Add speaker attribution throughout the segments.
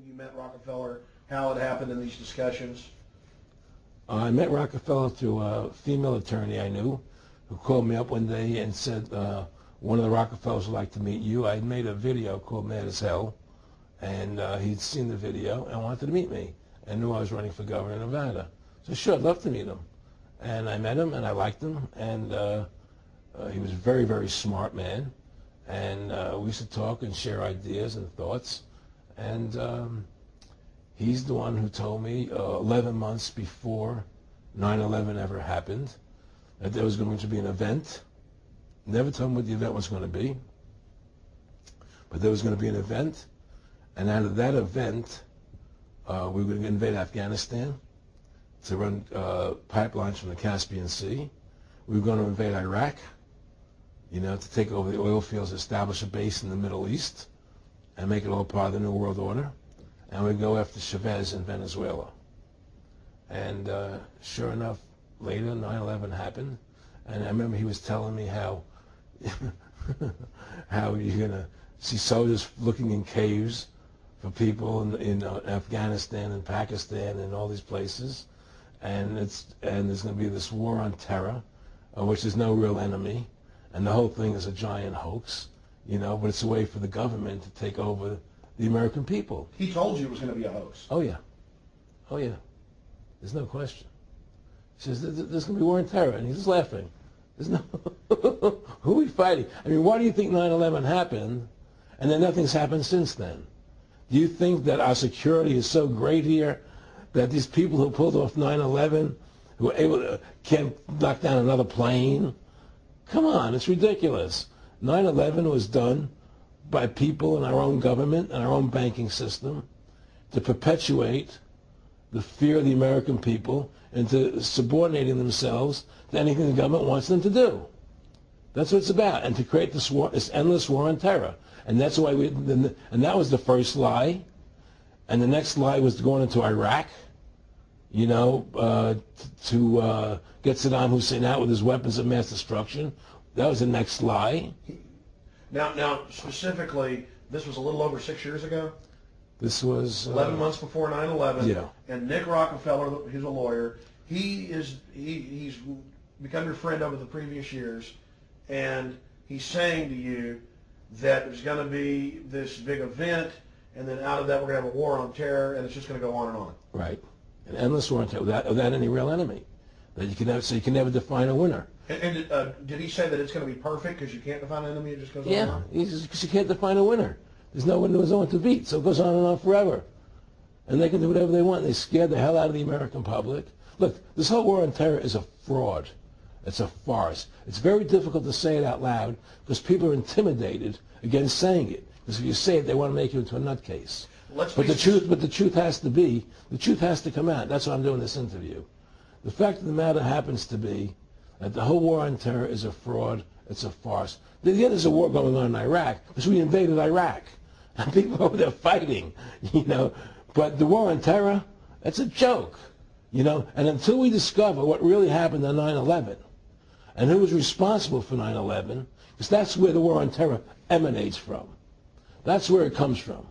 Speaker 1: you met Rockefeller, how it happened in these discussions?
Speaker 2: I met Rockefeller through a female attorney I knew who called me up one day and said, one of the Rockefellers would like to meet you. I had made a video called Mad as Hell, and he'd seen the video and wanted to meet me and knew I was running for governor of Nevada. So sure, I'd love to meet him. And I met him, and I liked him, and he was a very, very smart man. And we used to talk and share ideas and thoughts. And he's the one who told me 11 months before 9/11 ever happened that there was going to be an event. Never told me what the event was going to be, but there was going to be an event, and out of that event, we were going to invade Afghanistan to run pipelines from the Caspian Sea. We were going to invade Iraq, to take over the oil fields, establish a base in the Middle East, and make it all part of the New World Order. And we'd go after Chavez in Venezuela. And sure enough, later 9/11 happened, and I remember he was telling me how you're going to see soldiers looking in caves for people in Afghanistan and Pakistan and all these places, and there's going to be this war on terror, which is no real enemy, and the whole thing is a giant hoax, but it's a way for the government to take over the American people.
Speaker 1: He told you it was going to be a hoax.
Speaker 2: Oh yeah, oh yeah, there's no question. He says there's going to be war on terror, and he's just laughing. There's no who are we fighting? I mean, why do you think 9/11 happened, and then nothing's happened since then? Do you think that our security is so great here that these people who pulled off 9/11, who were able to, can't knock down another plane? Come on, it's ridiculous. 9/11 was done by people in our own government and our own banking system to perpetuate the fear of the American people into subordinating themselves to anything the government wants them to do. That's what it's about, and to create this war, this endless war on terror. And that's why and that was the first lie. And the next lie was going into Iraq, to get Saddam Hussein out with his weapons of mass destruction. That was the next lie.
Speaker 1: Now, specifically, this was a little over 6 years ago?
Speaker 2: This was
Speaker 1: 11 months before 9/11.
Speaker 2: Yeah.
Speaker 1: And Nick Rockefeller, who's a lawyer, he's become your friend over the previous years, and he's saying to you that there's going to be this big event, and then out of that we're going to have a war on terror, and it's just going to go on and on.
Speaker 2: Right, an endless war on terror without any real enemy. That you can never define a winner.
Speaker 1: And did he say that it's going to be perfect because you can't define an enemy? It just goes on
Speaker 2: and on? Yeah, because you can't define a winner. There's no one to beat, so it goes on and on forever. And they can do whatever they want. They scare the hell out of the American public. Look, this whole war on terror is a fraud. It's a farce. It's very difficult to say it out loud because people are intimidated against saying it. Because if you say it, they want to make you into a nutcase. But the truth has to come out. That's why I'm doing this interview. The fact of the matter happens to be that the whole war on terror is a fraud. It's a farce. Yeah, there's a war going on in Iraq because we invaded Iraq. And people over there fighting, But the war on terror, that's a joke, And until we discover what really happened on 9/11 and who was responsible for 9/11, because that's where the war on terror emanates from. That's where it comes from.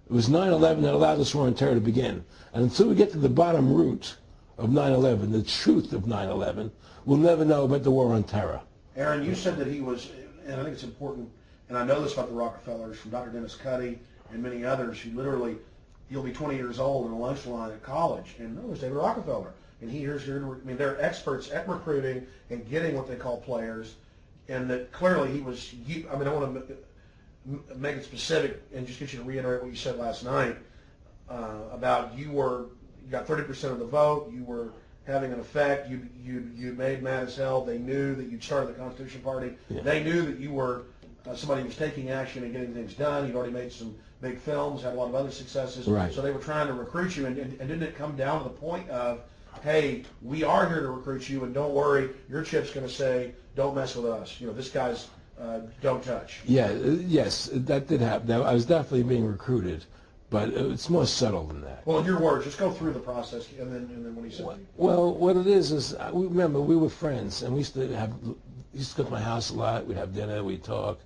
Speaker 2: It was 9/11 that allowed this war on terror to begin. And until we get to the bottom root of 9/11, the truth of 9/11, we'll never know about the war on terror.
Speaker 1: Aaron, you said that he was, and I think it's important, and I know this about the Rockefellers from Dr. Dennis Cuddy and many others who literally, you'll be 20 years old in a lunch line at college, and no, there's David Rockefeller. And they're experts at recruiting and getting what they call players, and that clearly he was, I want to make it specific and just get you to reiterate what you said last night about you got 30% of the vote, you were having an effect, you made mad as hell, they knew that you'd started the Constitution Party, yeah. They knew that you were somebody who was taking action and getting things done, you'd already made some big films, had a lot of other successes,
Speaker 2: right.
Speaker 1: So they were trying to recruit you, and didn't it come down to the point of, hey, we are here to recruit you, and don't worry, your chip's going to say, don't mess with us, this guy's don't touch.
Speaker 2: Yeah, yes, that did happen. I was definitely being recruited. But it's more subtle than that.
Speaker 1: Well, in your words, just go through the process, and then when he said.
Speaker 2: Well, what it is remember we were friends, and we used to go to my house a lot. We'd have dinner, we'd talk,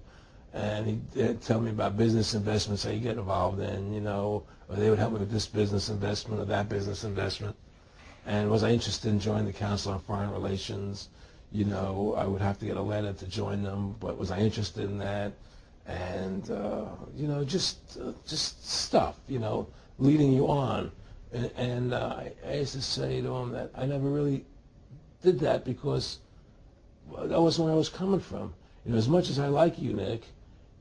Speaker 2: and he'd tell me about business investments that you get involved in, you know, or they would help me with this business investment or that business investment. And was I interested in joining the Council on Foreign Relations? You know, I would have to get a letter to join them, but was I interested in that? And, you know, just stuff, you know, leading you on. And I used to say to him that I never really did that because that wasn't where I was coming from. You know, as much as I like you, Nick,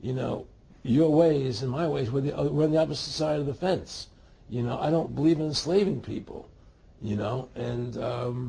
Speaker 2: you know, your ways and my ways, we're on the opposite side of the fence. You know, I don't believe in enslaving people, you know, and